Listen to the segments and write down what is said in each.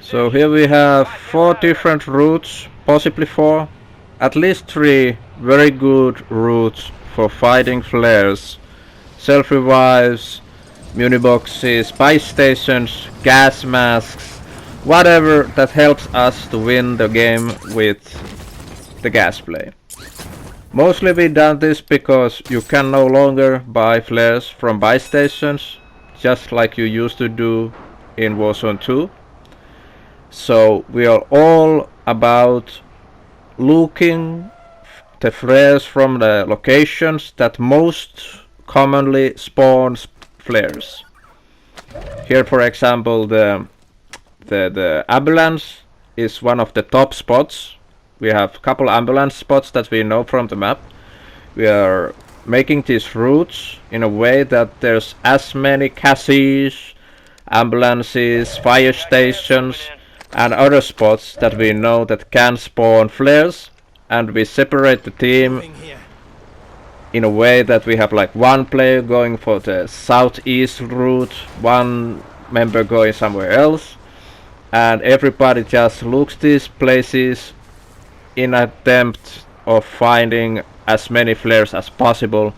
So here we have 4 different routes, possibly 4, at least 3 very good routes for fighting flares, self-revives, muniboxes, buy stations, gas masks, whatever that helps us to win the game with the gas play. Mostly we done this because you can no longer buy flares from buy stations, just like you used to do in Warzone 2. So we are all about looking the flares from the locations that most commonly spawns flares. Here, for example, the ambulance is one of the top spots. We have a couple ambulance spots that we know from the map. We are making these routes in a way that there's as many chassis, ambulances, fire stations, and other spots that we know that can spawn flares, and we separate the team in a way that we have like one player going for the southeast route, one member going somewhere else, and everybody just looks these places in attempt of finding as many flares as possible.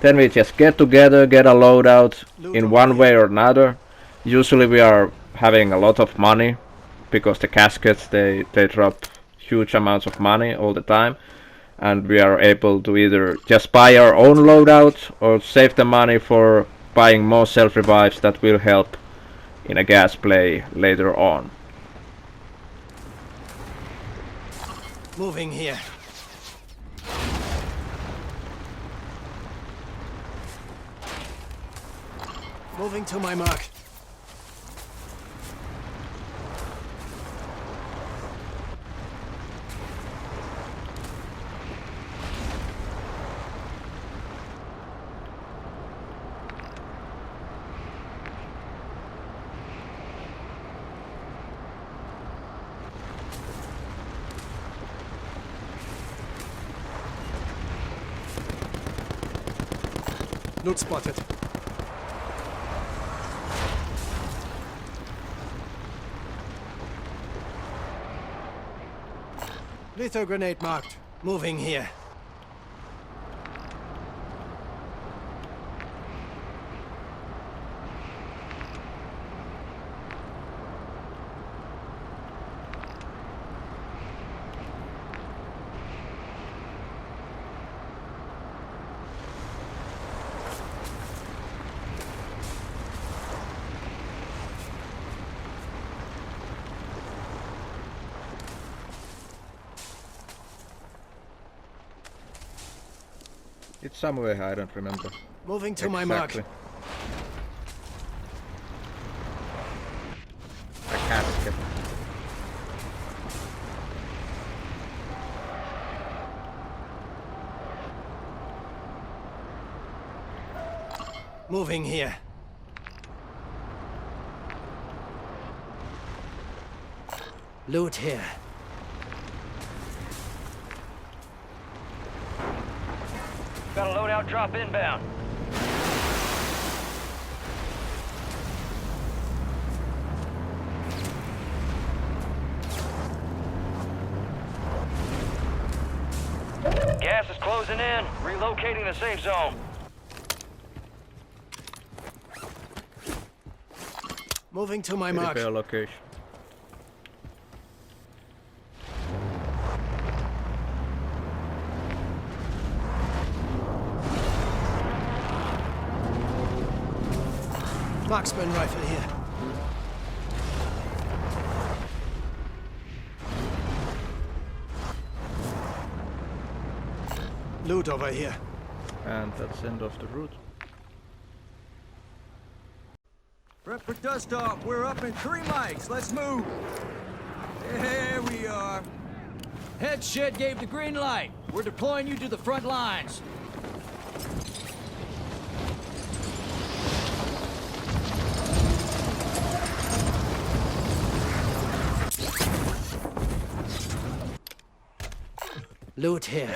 Then we just get together, get a loadout in one way or another. Usually we are having a lot of money because the caskets they drop huge amounts of money all the time, and we are able to either just buy our own loadout or save the money for buying more self-revives that will help in a gas play later on. Moving here. Moving to my mark. Loot spotted. Lethal grenade marked. Moving here. It's somewhere, I don't remember. Moving to my mark. A casket. Moving here. Loot here. Got a loadout drop inbound. Gas is closing in. Relocating the safe zone. Moving to my mark. Repair location. Marksman rifle here. Loot over here. And that's the end of the route. Prep for dust off. We're up in 3 mics. Let's move. There we are. Head shed gave the green light. We're deploying you to the front lines. Loot here.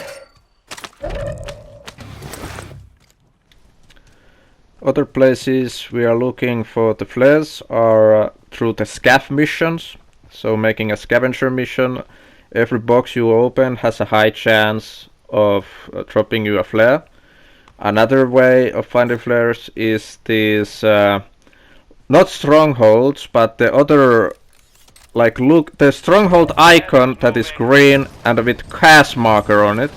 Other places we are looking for the flares are through the scav missions. So making a scavenger mission, every box you open has a high chance of dropping you a flare. Another way of finding flares is these not strongholds, but the other, like, look, the stronghold icon that is green and with CAS marker on it.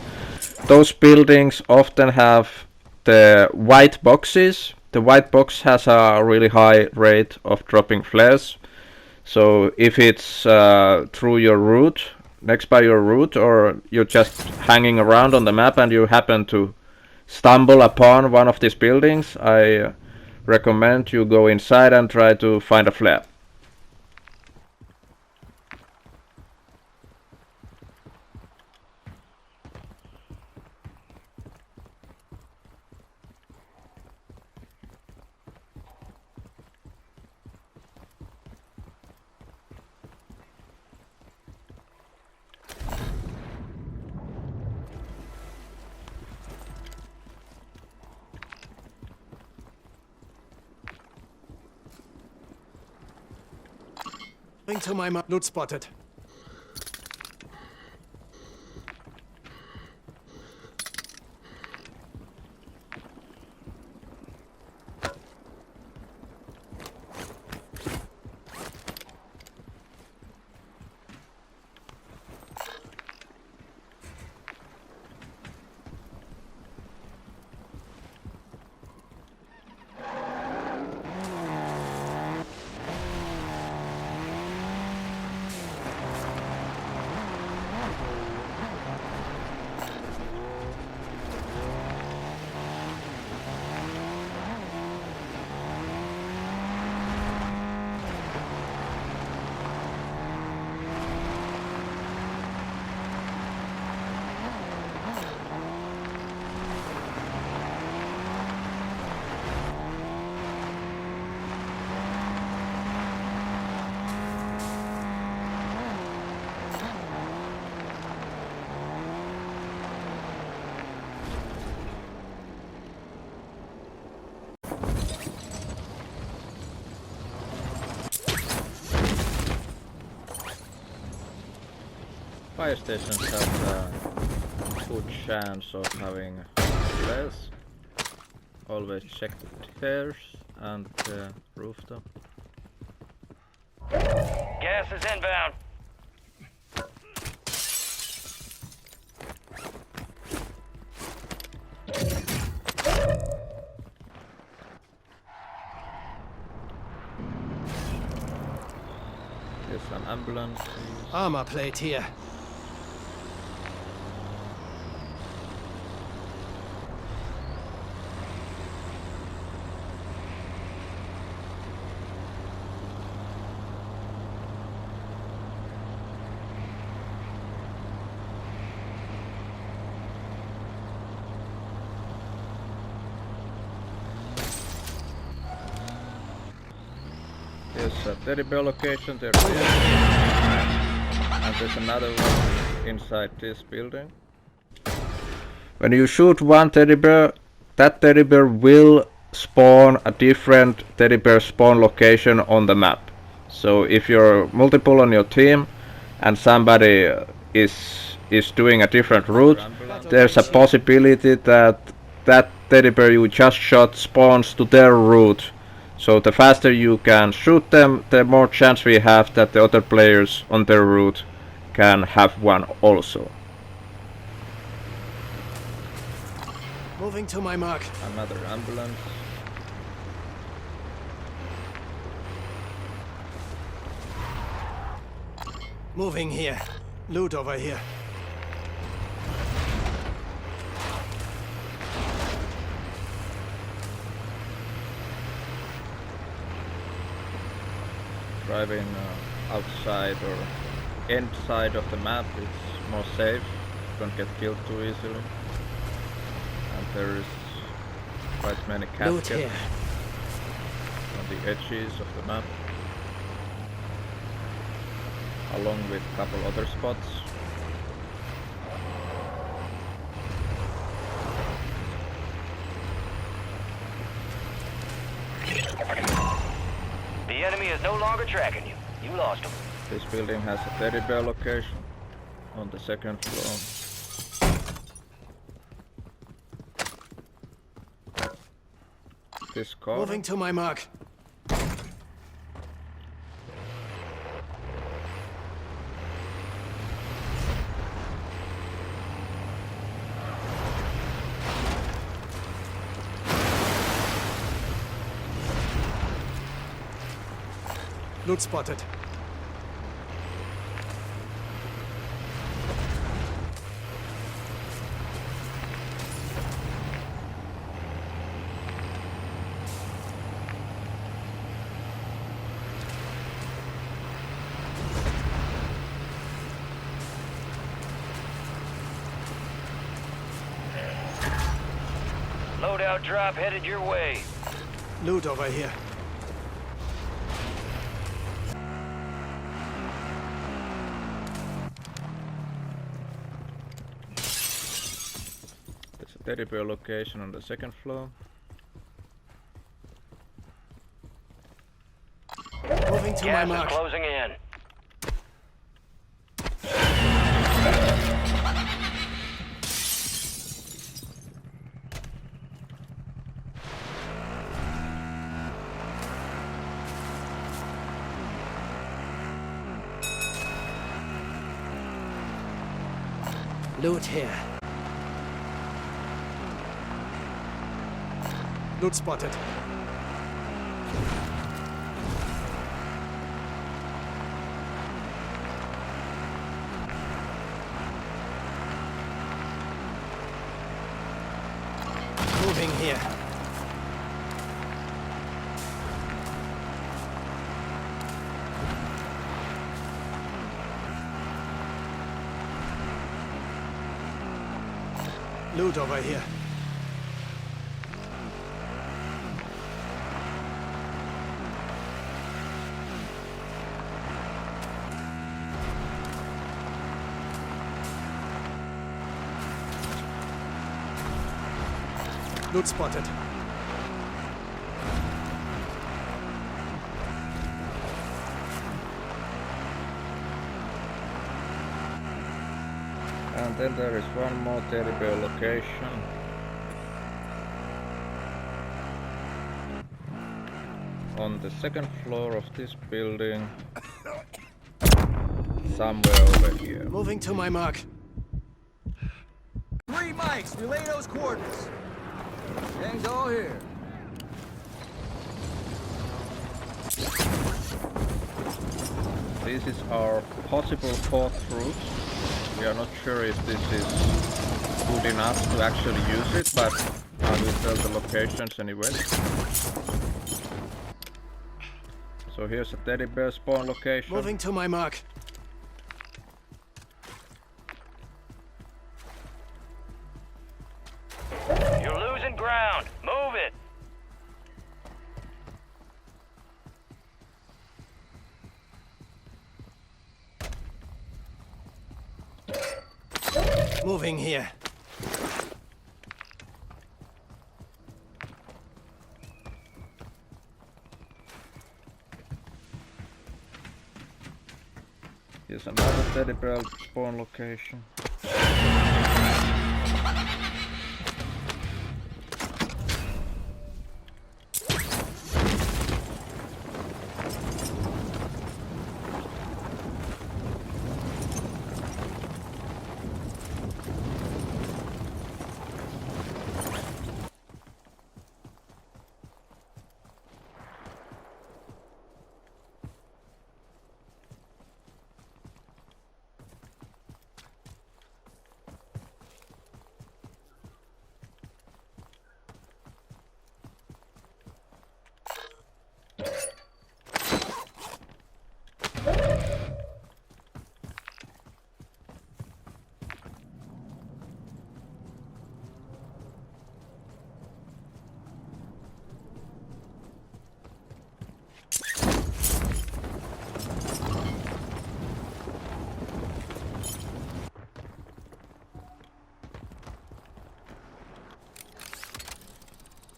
Those buildings often have the white boxes. The white box has a really high rate of dropping flares. So if it's through your route, next by your route, or you're just hanging around on the map and you happen to stumble upon one of these buildings, I recommend you go inside and try to find a flare. Moving to my mark. Loot spotted. Fire stations have a good chance of having flares. Always check the stairs and the rooftop. Gas is inbound. There's an ambulance. Armor plate here. There's a teddy bear location there, and there's another one inside this building. When you shoot one teddy bear, that teddy bear will spawn a different teddy bear spawn location on the map. So if you're multiple on your team and somebody is doing a different route, there's a possibility that that teddy bear you just shot spawns to their route. So the faster you can shoot them, the more chance we have that the other players on their route can have one also. Moving to my mark. Another ambulance. Moving here. Loot over here. Driving outside or end side of the map, it's more safe. You don't get killed too easily. And there is quite many Loot caskets here. on the edges of the map, along with a couple other spots. The enemy enemy is no longer tracking you. You lost him. This building has a teddy bear location on the second floor. This car. Moving to my mark. Loot spotted. Loadout drop headed your way. Loot over here. There's a teddy bear location on the second floor. Moving to my Gas is mark. closing in. Loot here. Loot spotted. Moving here. Loot over here. Loot spotted. And then there is one more teddy bear location. On the second floor of this building. Somewhere over here. Moving to my mark. 3 mics, relay those coordinates. Gang's all here. This is our possible fourth route. We are not sure if this is good enough to actually use it, but I will tell the locations anyway. So here's a teddy bear spawn location. Moving to my mark. You're losing ground. Move it. Moving here. Here's another teddy bear spawn location.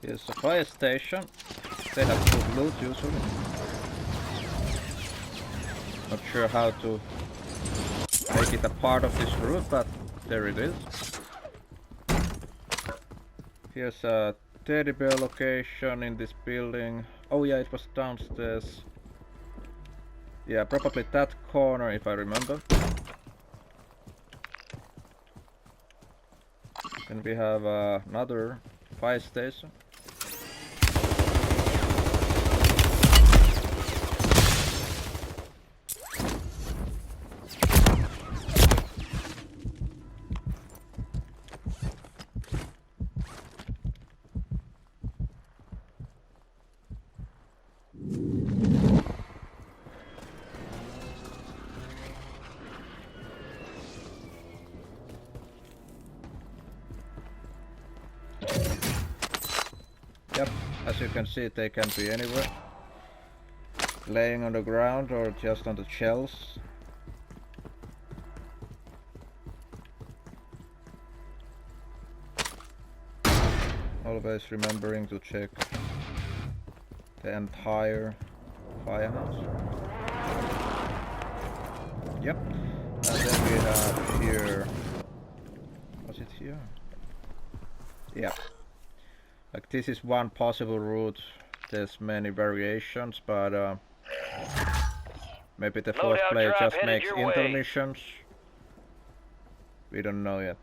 Here's a fire station. They have good loot usually. Not sure how to make it a part of this route, but there it is. Here's a teddy bear location in this building. Oh yeah, it was downstairs. Yeah, probably that corner if I remember. Then we have another fire station. Yep, as you can see, they can be anywhere. Laying on the ground or just on the shelves. Always remembering to check the entire firehouse. Yep, and then we have here. Was it here? Yeah. Like this is one possible route. There's many variations, but maybe the first Loadout player drop just headed makes your way. intermissions. We don't know yet.